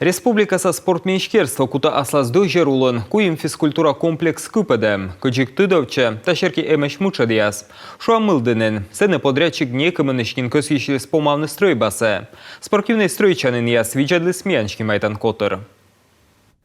Республикаса спортменшкерство кута аслаздо жерулын, куим физкультура комплекс күпеде, күджик тыдовче, ташерки эмеш мучадияс. Шуамылдынын, сены подрядчик некомынышкин көсишіліс помавны стройбасы. Спортивный стройчанын яс виджадлы смяншки майтан котыр.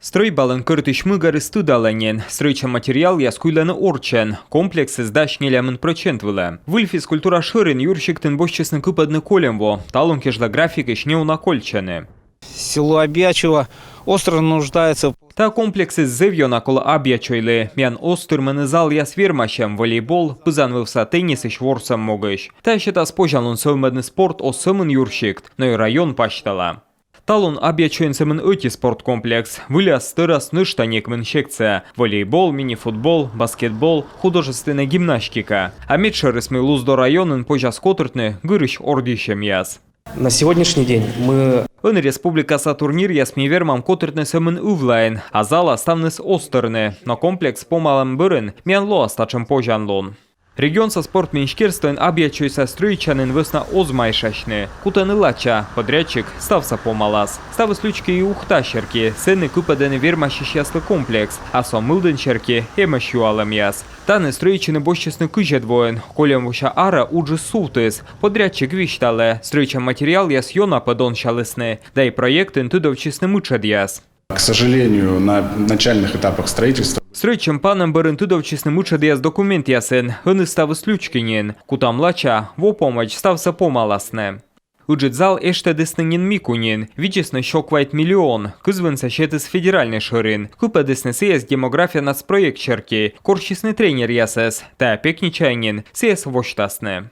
Стройбалын кыртыш мыгары стыдаланен, стройчан материал яс куйланы орчен, комплексы сдашнелямын процентвылы. Выль физкультура шырын юрщиктын босчесны күпадны колемво, талон кежла график ишне унакольчаны. Село Абьячево остро нуждается. Та комплексы зывьона коло Абьячойлы. Мян остырманы зал яс вермащем, волейбол, пызанвывса теннис и шворсам могыш. Та счета спожалун совмедный спорт о сымын юрщикт, но и район паштала. Талон Абьячоинсымын өти спорткомплекс. Выляс стырас ныштанекмын секция. Волейбол, мини-футбол, баскетбол, художественная гимнастика. А медшерысмы Луздо районын пожас котыртны гырыш ордищем яс. На сегодняшний день мы... Ön республикаса турнир ясми вермам котыртны сымын увлайн, а зала ставныс остырны, но комплекс помалым бырын, мянло астачым пожанлон. Регион со спортменшкерствен Абьячойса стройчанын весна озмайшашны. Кутаны лача, подрядчик ставса помалас. Ставы случки и ухташерки, сыны купадены вермащищаслы комплекс, а сомылдынчерки эмащуалам яс. Таны стройчаны бощесны кыжедвоен, колем вуша ара уджи сутыс. Подрядчик виштале, стройчан материал яс йона подон шалысны, да и проектын тудовчесны мычад яс. К сожалению, на начальных этапах строительства Стройчым панам бырын тудовчесны мычад яс документ ясын, ыны ставы случкинен, кутам лача, во помощь ставса помаласны. Уджит зал эштедыснынен микунен, вичесны щоквайт миллион, кызвынса щетыс федеральный шырын, купедысны сеяс демография нацпроект черки, корчисны тренер ясэс, та пекничайнен, сеяс воштасны.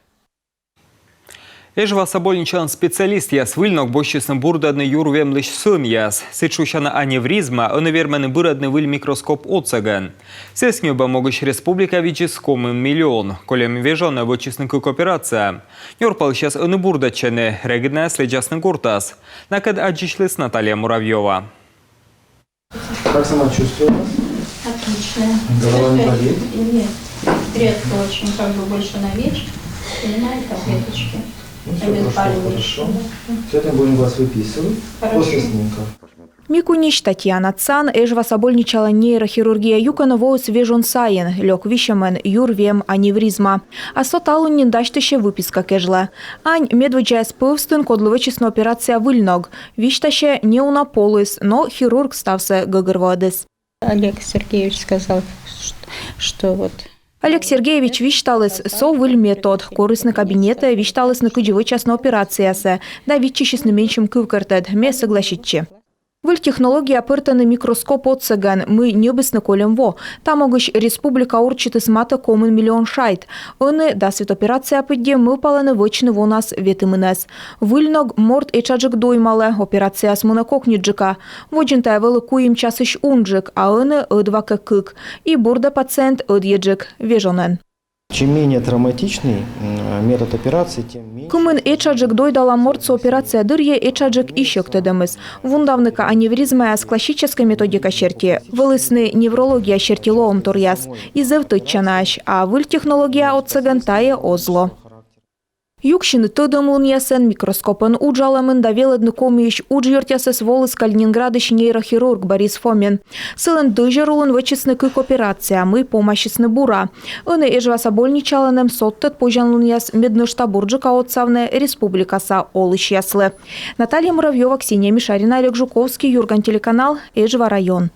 Ежва собольничан специалист яс выльнок бощесны бурдадны юрвем лыш сын яс. Сычушана аневризма, он вермены бырадны выль микроскоп отсаган. Сеснюба могыш республика вическомын миллион, колем вежона вочесны кооперация. Нёрпал сейчас он бурдачаны, регидная следясны куртас. Накад аджишлыс Наталья Муравьева. Как самочувствие? Отлично. Голова не болит? Нет. Редко очень, как бы больше на вечер. Принимаю таблеточки. Хорошо. Сегодня будем вас выписывать после снимка. Микуниш Татьяна Цан ежва собольничала нейрохирургия юканово свежон сайен, лёг вищамен юрвем аневризма. А соталу ниндащтыше выписка кежла. Ань медведжая спывстын кодловечесна операция выльног. Вишташе не унаполыс, но хирург стався гагырводес. Олег Сергеевич сказал, что вот... Олег Сергеевич вишталыс со выль метод, корыстны кабинета вишталыс на кыджевой частна операциясы, да витчищесны меньшим кывкартед, ме согласитче. Выль технология пыртаны микроскоп отсаган, мы небесны колем во. Там огыш республика урчиты смата комын миллион шайт. Ыны да свет операция пыдде мы паланы вычны во нас ветымынес. Выльног морд эчаджик доймале, операция смына кокниджика. Воджинтая вылы куим часыш унджик, а ыны ыдвака кык. И бурда пациент ыдъеджик, вежонен. Чем менее травматичный метод операции, тем меньше... Кымын эчаджик дойдала мордсо операция дырье эчаджик ищек тедемыс. Вундавныка аневризма с классической методика черти. Вылысны неврология чертилоом туряс. Изевтыччанаш, а выль технология от цагантая озло. Юкшины тыдымлын ясен микроскопын уджаламын да веледны комыш уджйортясес волыс Калининградыш нейрохирург Борис Фомин. Сылын дыжерулын вычесны кык операция, мы помощесны бура. Ыны ежва собольничаланым соттет пожанлын яс медныштабурджика отсавны республикаса олыш яслы. Наталья Муравьева, Ксения Мишарина, Олег Жуковский, Юрган телеканал, Ежва район.